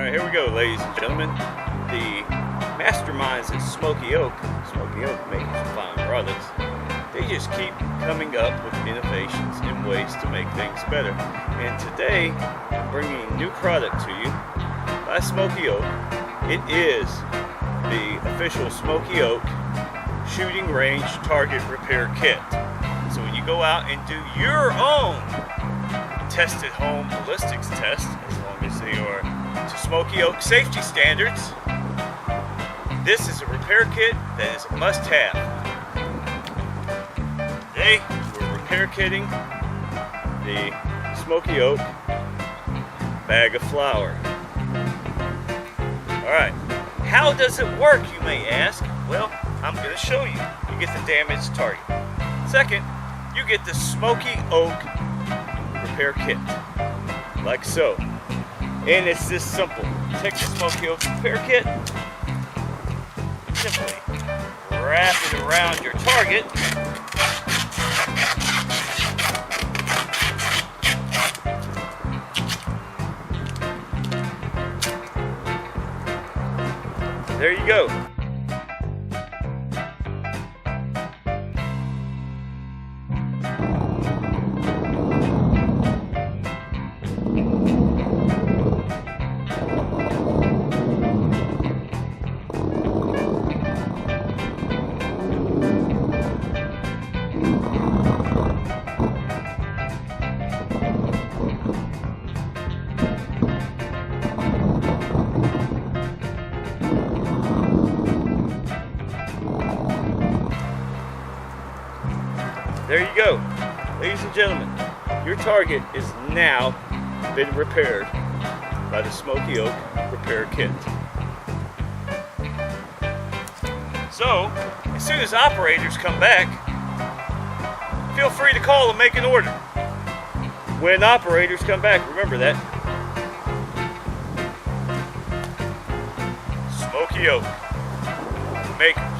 Alright, here we go, ladies and gentlemen. The masterminds at Smoky Oak making some fine products, they just keep coming up with innovations and ways to make things better. And today, I'm bringing a new product to you by Smoky Oak. It is the official Smoky Oak shooting range target repair kit. So when you go out and do your own tested home ballistics test, as long as they are to Smoky Oak safety standards, this is a repair kit that is a must-have. Today, we're repair kitting the Smoky Oak bag of flour. Alright, how does it work, you may ask? Well, I'm going to show you. You get the damaged target. Second, you get the Smoky Oak repair kit, like so. And it's this simple. Take the Smoky Oak repair kit, simply wrap it around your target, there you go. There you go. Ladies and gentlemen, your target is now been repaired by the Smoky Oak repair kit. So, as soon as operators come back, feel free to call and make an order. When operators come back, remember that. Smoky Oak, makers